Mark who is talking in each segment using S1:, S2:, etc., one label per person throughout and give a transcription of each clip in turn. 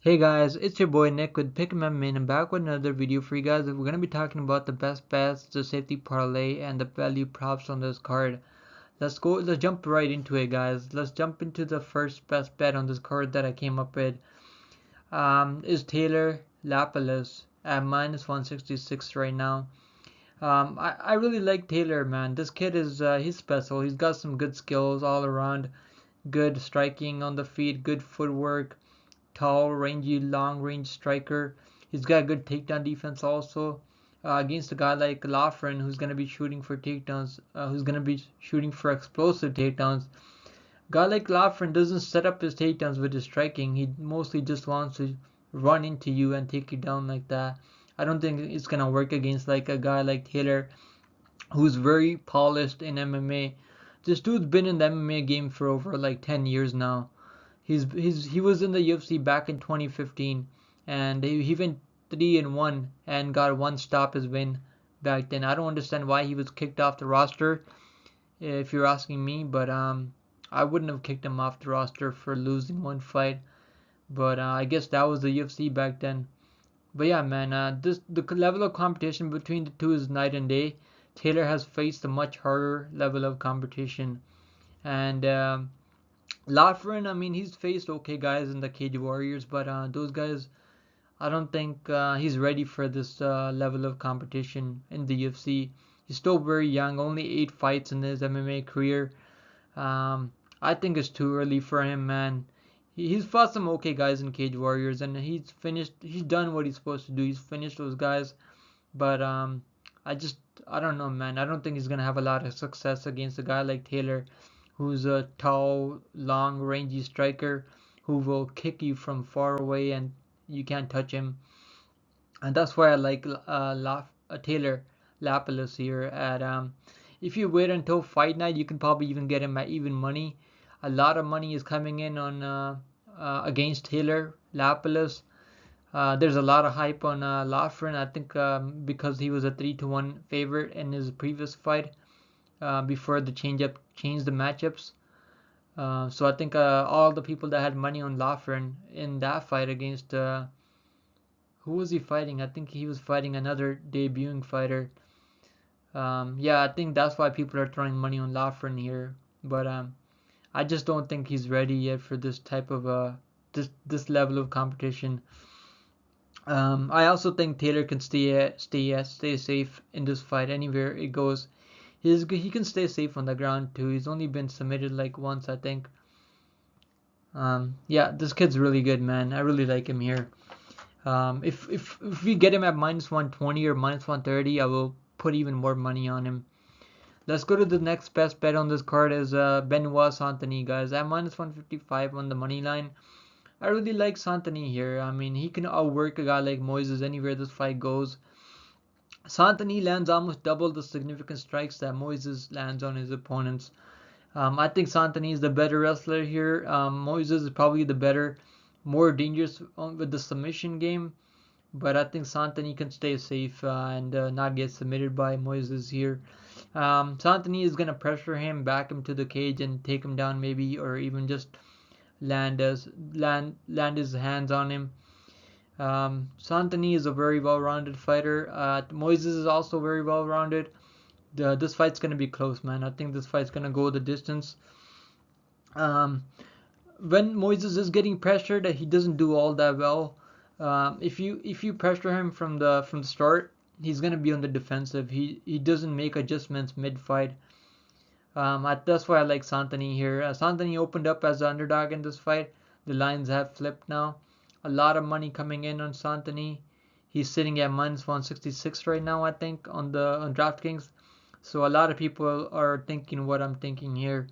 S1: Hey guys, it's your boy Nick with Pick MMA and I'm back with another video for you guys. We're going to be talking about the best bets, the safety parlay, and the value props on this card. Let's jump right into it, guys. Let's jump into the first best bet on this card that I came up with. Is Taylor Lapilus at minus 166 right now. I really like Taylor, man. This kid he's special. He's got some good skills all around. Good striking on the feet, good footwork, tall, rangy, long-range striker. He's got good takedown defense also. Against a guy like Lafren, who's going to be shooting for takedowns, who's going to be shooting for explosive takedowns. A guy like Lafren doesn't set up his takedowns with his striking. He mostly just wants to run into you and take you down like that. I don't think it's going to work against like a guy like Taylor, who's very polished in MMA. This dude's been in the MMA game for over like 10 years now. He was in the UFC back in 2015, and he went 3-1 and got one stop as win back then. I don't understand why he was kicked off the roster, if you're asking me, but I wouldn't have kicked him off the roster for losing one fight. But I guess that was the UFC back then. But yeah, man, the level of competition between the two is night and day. Taylor has faced a much harder level of competition, and Lafren, I mean, he's faced okay guys in the Cage Warriors, but those guys, I don't think he's ready for this level of competition in the UFC. He's still very young, only 8 fights in his MMA career. I think it's too early for him, man. He's fought some okay guys in Cage Warriors, and he's done what he's supposed to do. He's finished those guys, but I just, I don't know, man. I don't think he's gonna have a lot of success against a guy like Taylor, who's a tall, long, rangy striker who will kick you from far away and you can't touch him. And that's why I like Taylor Lapilus here. At if you wait until fight night, you can probably even get him at even money. A lot of money is coming in on against Taylor Lapilus. There's a lot of hype on Lafren. I think because he was a 3-1 favorite in his previous fight before the changed the matchups. So I think all the people that had money on Lafren in that fight against who was he fighting? I think he was fighting another debuting fighter. Yeah, I think that's why people are throwing money on Lafren here. But I just don't think he's ready yet for this type of this level of competition. I also think Taylor can stay safe in this fight anywhere it goes. He can stay safe on the ground too. He's only been submitted like once, I think. Yeah, this kid's really good, man. I really like him here. If we get him at minus 120 or minus 130, I will put even more money on him. Let's go to the next best bet on this card is Benoit Santini, guys. At minus 155 on the money line. I really like Santini here. I mean, he can outwork a guy like Moises anywhere this fight goes. Santini lands almost double the significant strikes that Moises lands on his opponents. I think Santini is the better wrestler here. Moises is probably the better, more dangerous with the submission game. But I think Santini can stay safe and not get submitted by Moises here. Santini is going to pressure him, back him to the cage and take him down maybe, or even just land his hands on him. Santini is a very well-rounded fighter. Moises is also very well-rounded. This fight's gonna be close, man. I think this fight's gonna go the distance. Um, when Moises is getting pressured, he doesn't do all that well. If you pressure him from the start, he's gonna be on the defensive. He doesn't make adjustments mid-fight. That's why I like Santini here. Santini opened up as the underdog in this fight. The lines have flipped now. A lot of money coming in on Santini. He's sitting at minus 166 right now, I think, on DraftKings. So a lot of people are thinking what I'm thinking here.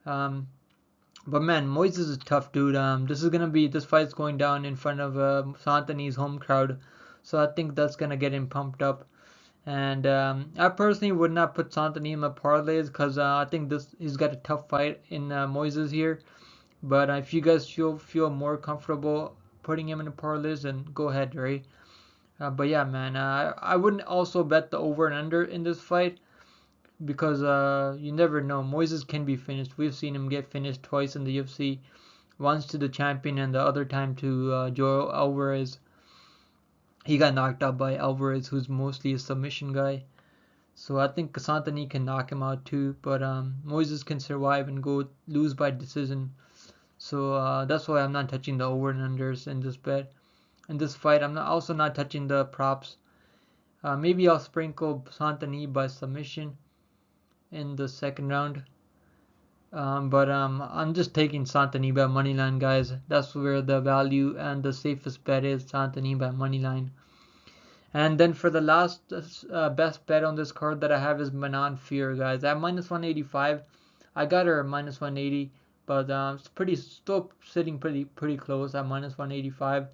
S1: But man, Moises is a tough dude. This fight's going down in front of Santini's home crowd. So I think that's gonna get him pumped up. And I personally would not put Santini in my parlays because I think he's got a tough fight in Moises here. But if you guys feel more comfortable putting him in the parlays, then go ahead, right? But yeah, man, I wouldn't also bet the over and under in this fight because you never know. Moises can be finished. We've seen him get finished twice in the UFC. once to the champion and the other time to Joe Alvarez. He got knocked out by Alvarez, who's mostly a submission guy. So I think Santani can knock him out too, but Moises can survive and go lose by decision. So that's why I'm not touching the over and unders in this bet. In this fight, I'm also not touching the props. Maybe I'll sprinkle Santani by submission in the second round. But I'm just taking Santani by moneyline, guys. That's where the value and the safest bet is, Santani by moneyline. And then for the last best bet on this card that I have is Manon Fear, guys. At minus 185, I got her at minus 180, but it's still sitting pretty close at minus 185.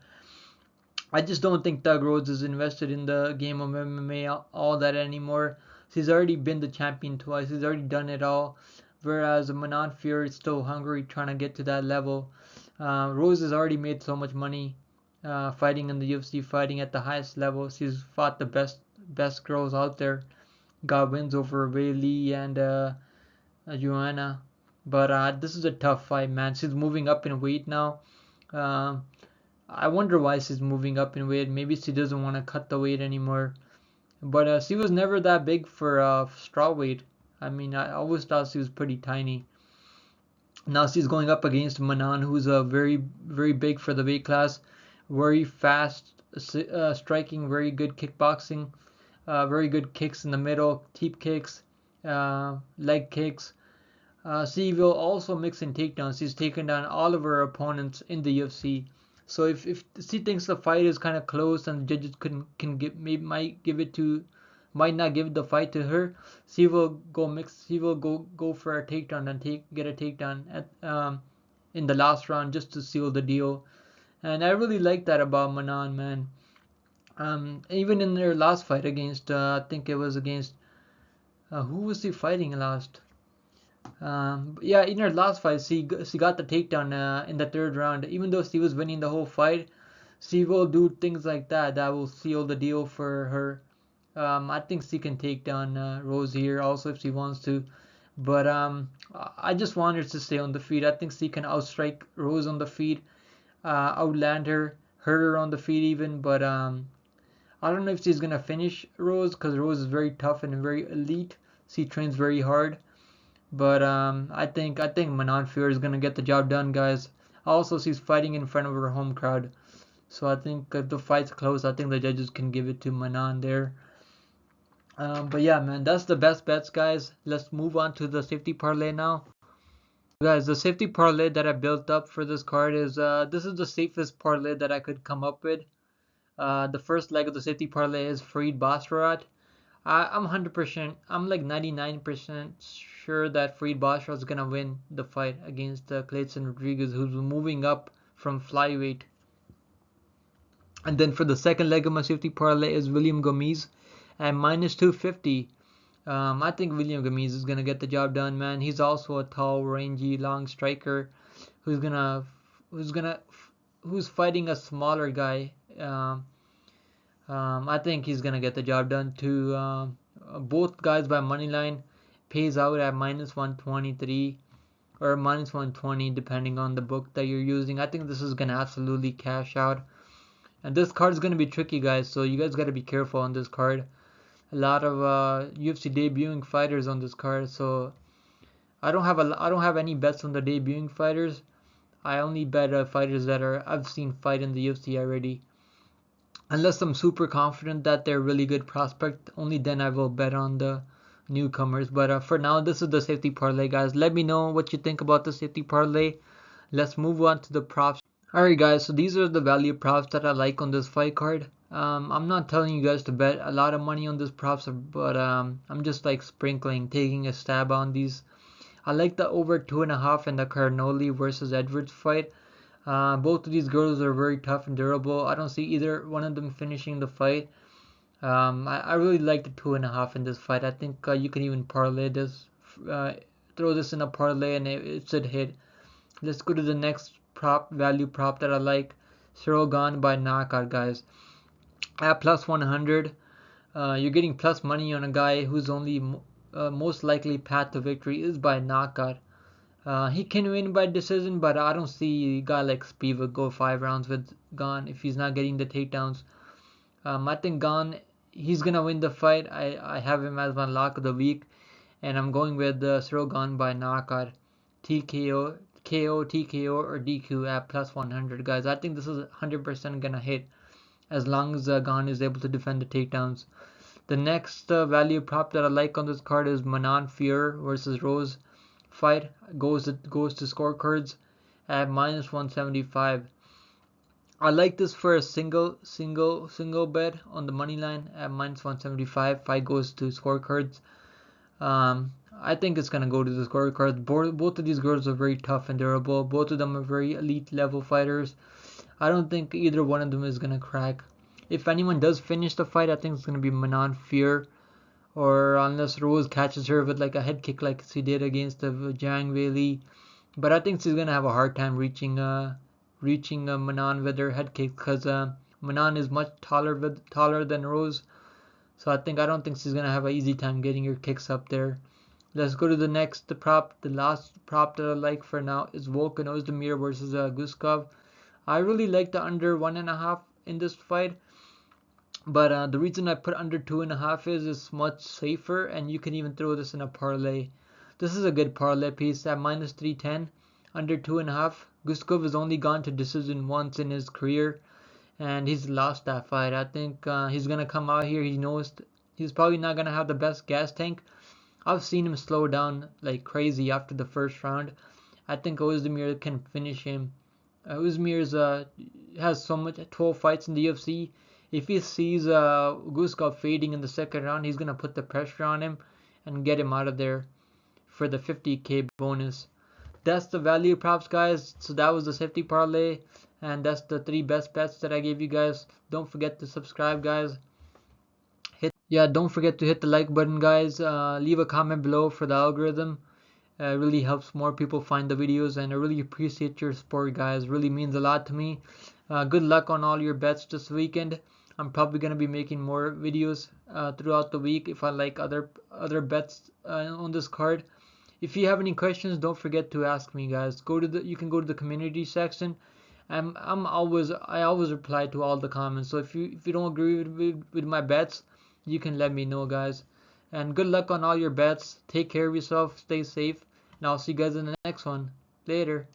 S1: I just don't think Doug Rhodes is invested in the game of MMA all that anymore. He's already been the champion twice. He's already done it all. Whereas Manon Fear is still hungry, trying to get to that level. Rose has already made so much money fighting in the UFC, fighting at the highest level. She's fought the best girls out there. Got wins over Bailey and Joanna. But this is a tough fight, man. She's moving up in weight now. I wonder why she's moving up in weight. Maybe she doesn't want to cut the weight anymore. But she was never that big for straw weight. I mean, I always thought she was pretty tiny. Now she's going up against Manon, who's very big for the weight class. Very fast striking, very good kickboxing, very good kicks in the middle, teep kicks, leg kicks. She will also mix in takedowns. She's taken down all of her opponents in the UFC. So if she thinks the fight is kind of close and the judges might not give the fight to her, she will go for a takedown and get a takedown at in the last round just to seal the deal. And I really like that about Manon, man. Even in their last fight against, I think it was against, who was she fighting last? Yeah, in her last fight, she got the takedown in the third round. Even though she was winning the whole fight, she will do things like that that will seal the deal for her. I think she can take down Rose here also if she wants to. But I just want her to stay on the feet. I think she can outstrike Rose on the feet, outland her, hurt her on the feet even. But I don't know if she's gonna finish Rose because Rose is very tough and very elite. She trains very hard. But I think Manon Fior is gonna get the job done, guys. Also, she's fighting in front of her home crowd, so I think if the fight's close, I think the judges can give it to Manon there. But yeah, man, that's the best bets, guys. Let's move on to the safety parlay now. Guys, the safety parlay that I built up for this card is this is the safest parlay that I could come up with. The first leg of the safety parlay is Farid Basharat. I'm 100%, I'm like 99% sure that Farid Basharat is gonna win the fight against Clayton Rodriguez, who's moving up from flyweight. And then for the second leg of my safety parlay is William Gomes at minus 250. I think William Gomes is gonna get the job done, man. He's also a tall, rangy, long striker who's fighting a smaller guy. I think he's gonna get the job done too. Both guys by money line pays out at minus 123 or minus 120 depending on the book that you're using. I think this is gonna absolutely cash out. And this card is gonna be tricky, guys. So you guys gotta be careful on this card. A lot of UFC debuting fighters on this card. So I don't have any bets on the debuting fighters. I only bet fighters that I've seen fight in the UFC already. Unless I'm super confident that they're really good prospect, only then I will bet on the newcomers. But for now, this is the safety parlay, guys. Let me know what you think about the safety parlay. Let's move on to the props. Alright, guys, so these are the value props that I like on this fight card. I'm not telling you guys to bet a lot of money on this props, but I'm just like sprinkling, taking a stab on these. I like the over 2.5 in the Carnoli versus Edwards fight. Both of these girls are very tough and durable. I don't see either one of them finishing the fight. I really like the 2.5 in this fight. I think you can even parlay this, throw this in a parlay and it should hit. Let's go to the next value prop that I like. Cyril Gane by knockout, guys. At plus 100, you're getting plus money on a guy whose only most likely path to victory is by knockout. He can win by decision, but I don't see a guy like Spivac go 5 rounds with Gane if he's not getting the takedowns. I think Gane, he's gonna win the fight. I have him as my lock of the week, and I'm going with Cyril Gane by knockout, TKO, KO, TKO, or DQ at plus 100, guys. I think this is 100% gonna hit as long as Gane is able to defend the takedowns. The next value prop that I like on this card is Manon Fior versus Rose fight. Goes to scorecards at minus 175. I like this for a single bet on the money line at minus 175. Fight goes to scorecards. I think it's gonna go to the scorecards. Both of these girls are very tough and durable. Both of them are very elite level fighters. I don't think either one of them is gonna crack. If anyone does finish the fight, I think it's gonna be Manon Fior, or unless Rose catches her with like a head kick like she did against the Zhang Weili. But I think she's gonna have a hard time reaching Manon with her head kick because Manon is much taller than Rose. So I don't think she's gonna have an easy time getting her kicks up there. Let's go to the next prop. The last prop that I like for now is Volkan Ozdemir versus Guskov. I really like the under 1.5 in this fight, but the reason I put under 2.5 is it's much safer, and you can even throw this in a parlay. This is a good parlay piece at minus 310, under 2.5. Guskov has only gone to decision once in his career, and he's lost that fight. I think he's gonna come out here. He knows he's probably not gonna have the best gas tank. I've seen him slow down like crazy after the first round. I think Ozdemir can finish him. Ozdemir has so much 12 fights in the UFC. If he sees Guskov fading in the second round, he's gonna put the pressure on him and get him out of there for the 50k bonus. That's the value props, guys. So that was the safety parlay, and that's the 3 best bets that I gave you guys. Don't forget to subscribe, guys. Don't forget to hit the like button, guys. Leave a comment below for the algorithm. It really helps more people find the videos, and I really appreciate your support, guys. It really means a lot to me. Good luck on all your bets this weekend. I'm probably gonna be making more videos throughout the week if I like other bets on this card. If you have any questions, don't forget to ask me, guys. You can go to the community section. I always reply to all the comments. So if you don't agree with my bets, you can let me know, guys. And good luck on all your bets. Take care of yourself. Stay safe. And I'll see you guys in the next one. Later.